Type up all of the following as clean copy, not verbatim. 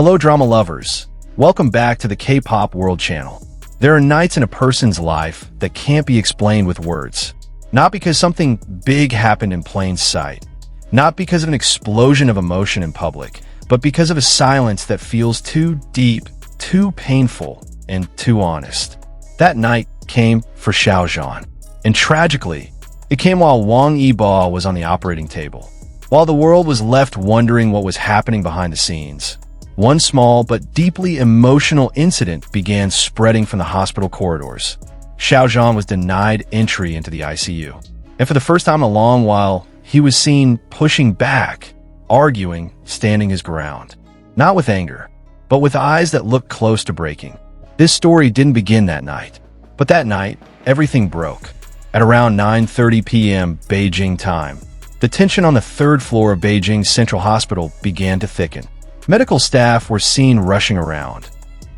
Hello drama lovers, welcome back to the K-pop World Channel. There are nights in a person's life that can't be explained with words. Not because something big happened in plain sight, not because of an explosion of emotion in public, but because of a silence that feels too deep, too painful, and too honest. That night came for Xiao Zhan, and tragically, it came while Wang Yibo was on the operating table. While the world was left wondering what was happening behind the scenes, one small but deeply emotional incident began spreading from the hospital corridors. Xiao Zhan was denied entry into the ICU. And for the first time in a long while, he was seen pushing back, arguing, standing his ground. Not with anger, but with eyes that looked close to breaking. This story didn't begin that night. But that night, everything broke. At around 9:30 p.m. Beijing time, the tension on the third floor of Beijing's Central Hospital began to thicken. Medical staff were seen rushing around,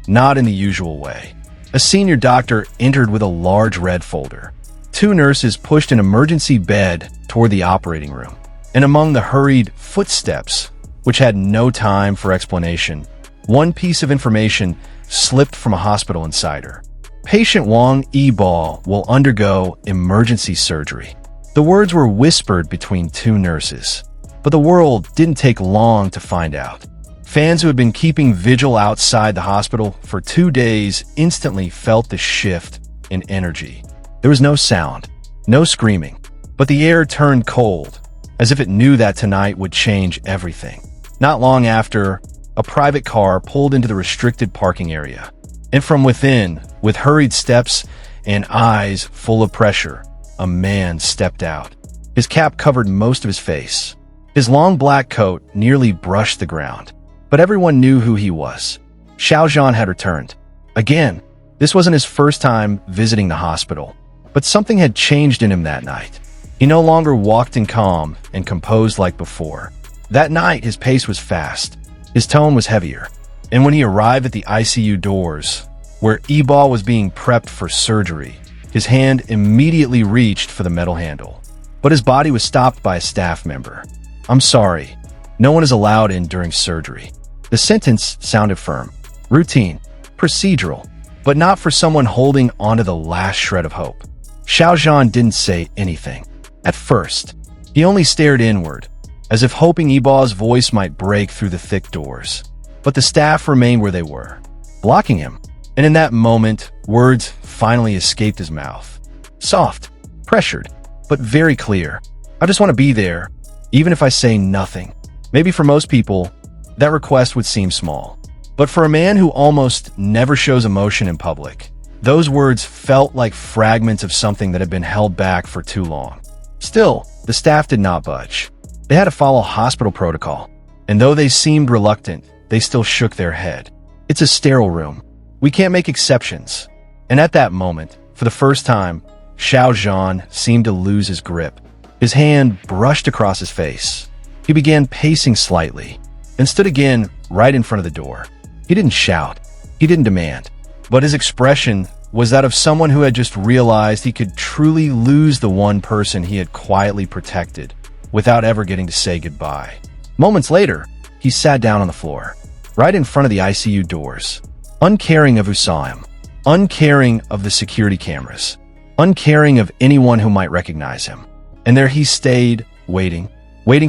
not in the usual way. A senior doctor entered with a large red folder. Two nurses pushed an emergency bed toward the operating room. And among the hurried footsteps, which had no time for explanation, one piece of information slipped from a hospital insider. Patient Wang Yibo will undergo emergency surgery. The words were whispered between two nurses, but the world didn't take long to find out. Fans who had been keeping vigil outside the hospital for 2 days instantly felt the shift in energy. There was no sound, no screaming, but the air turned cold, as if it knew that tonight would change everything. Not long after, a private car pulled into the restricted parking area, and from within, with hurried steps and eyes full of pressure, a man stepped out. His cap covered most of his face. His long black coat nearly brushed the ground. But everyone knew who he was. Xiao Zhan had returned. Again, this wasn't his first time visiting the hospital, but something had changed in him that night. He no longer walked in calm and composed like before. That night, his pace was fast. His tone was heavier. And when he arrived at the ICU doors, where Yibo was being prepped for surgery, his hand immediately reached for the metal handle. But his body was stopped by a staff member. "I'm sorry. No one is allowed in during surgery." The sentence sounded firm, routine, procedural, but not for someone holding onto the last shred of hope. Xiao Zhan didn't say anything. At first, he only stared inward, as if hoping Yibo's voice might break through the thick doors. But the staff remained where they were, blocking him. And in that moment, words finally escaped his mouth. Soft, pressured, but very clear. "I just want to be there, even if I say nothing." Maybe for most people, that request would seem small. But for a man who almost never shows emotion in public, those words felt like fragments of something that had been held back for too long. Still, the staff did not budge. They had to follow hospital protocol. And though they seemed reluctant, they still shook their head. "It's a sterile room. We can't make exceptions." And at that moment, for the first time, Xiao Zhan seemed to lose his grip. His hand brushed across his face. He began pacing slightly and stood again right in front of the door. He didn't shout. He didn't demand. But his expression was that of someone who had just realized he could truly lose the one person he had quietly protected without ever getting to say goodbye. Moments later, he sat down on the floor, right in front of the ICU doors, uncaring of who saw him, uncaring of the security cameras, uncaring of anyone who might recognize him. And there he stayed, waiting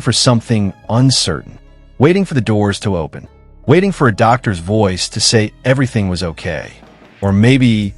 for something uncertain, waiting for the doors to open, waiting for a doctor's voice to say everything was okay, or maybe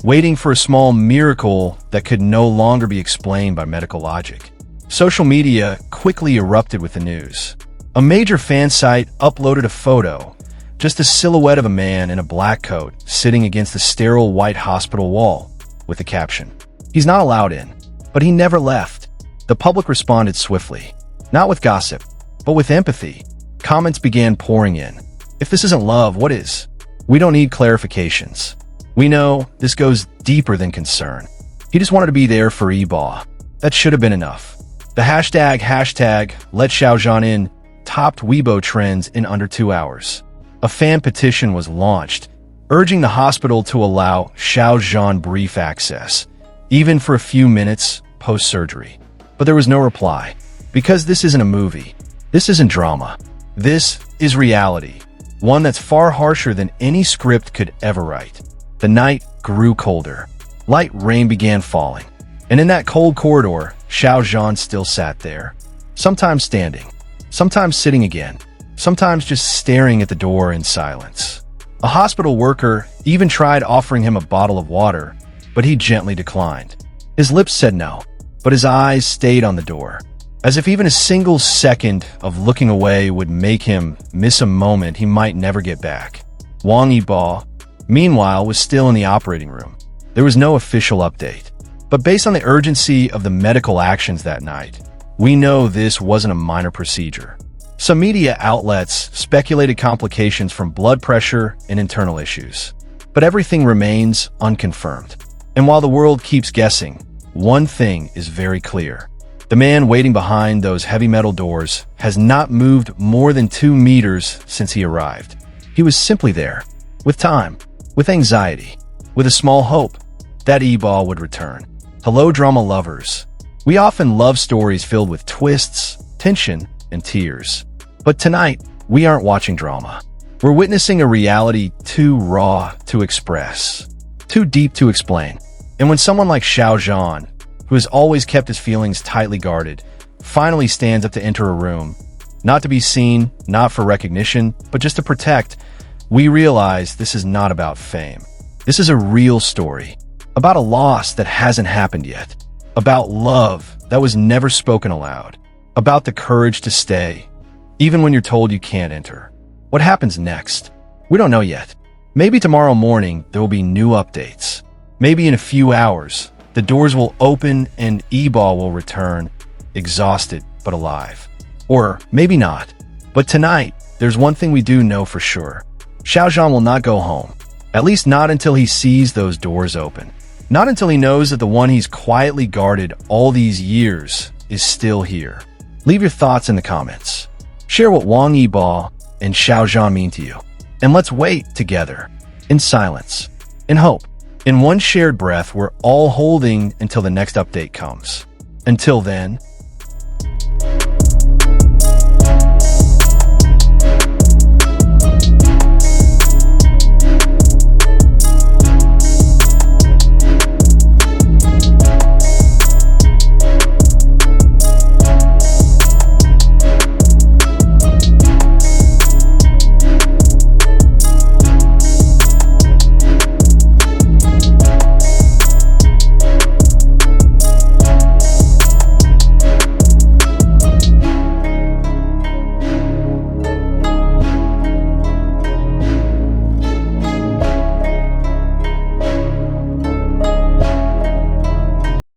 waiting for a small miracle that could no longer be explained by medical logic. Social media quickly erupted with the news. A major fan site uploaded a photo, just a silhouette of a man in a black coat sitting against the sterile white hospital wall, with the caption, "He's not allowed in, but he never left." The public responded swiftly, not with gossip, but with empathy. Comments began pouring in. "If this isn't love, what is? We don't need clarifications. We know this goes deeper than concern. He just wanted to be there for Yibo. That should have been enough." The hashtag Let Xiao Zhan In topped Weibo trends in under 2 hours. A fan petition was launched, urging the hospital to allow Xiao Zhan brief access, even for a few minutes post-surgery. But there was no reply. Because this isn't a movie. This isn't drama. This is reality. one that's far harsher than any script could ever write. The night grew colder. Light rain began falling. And in that cold corridor, Xiao Zhan still sat there. Sometimes standing, sometimes sitting again, sometimes just staring at the door in silence. A hospital worker even tried offering him a bottle of water, but he gently declined. His lips said no, but his eyes stayed on the door, as if even a single second of looking away would make him miss a moment he might never get back. Wang Yibo, meanwhile, was still in the operating room. There was no official update, but based on the urgency of the medical actions that night, we know this wasn't a minor procedure. Some media outlets speculated complications from blood pressure and internal issues, but everything remains unconfirmed. And while the world keeps guessing, one thing is very clear. The man waiting behind those heavy metal doors has not moved more than 2 meters since he arrived. He was simply there, with time, with anxiety, with a small hope that Yibo would return. Hello, drama lovers. We often love stories filled with twists, tension, and tears. But tonight, we aren't watching drama. We're witnessing a reality too raw to express, too deep to explain. And when someone like Xiao Zhan, who has always kept his feelings tightly guarded, finally stands up to enter a room, not to be seen, not for recognition, but just to protect, we realize this is not about fame. This is a real story, about a loss that hasn't happened yet, about love that was never spoken aloud, about the courage to stay, even when you're told you can't enter. What happens next? We don't know yet. Maybe tomorrow morning there will be new updates. Maybe in a few hours, the doors will open and Yibo will return, exhausted but alive. Or maybe not. But tonight, there's one thing we do know for sure. Xiao Zhan will not go home. At least not until he sees those doors open. Not until he knows that the one he's quietly guarded all these years is still here. Leave your thoughts in the comments. Share what Wang Yibo and Xiao Zhan mean to you. And let's wait together, in silence, in hope. In one shared breath, we're all holding until the next update comes. Until then,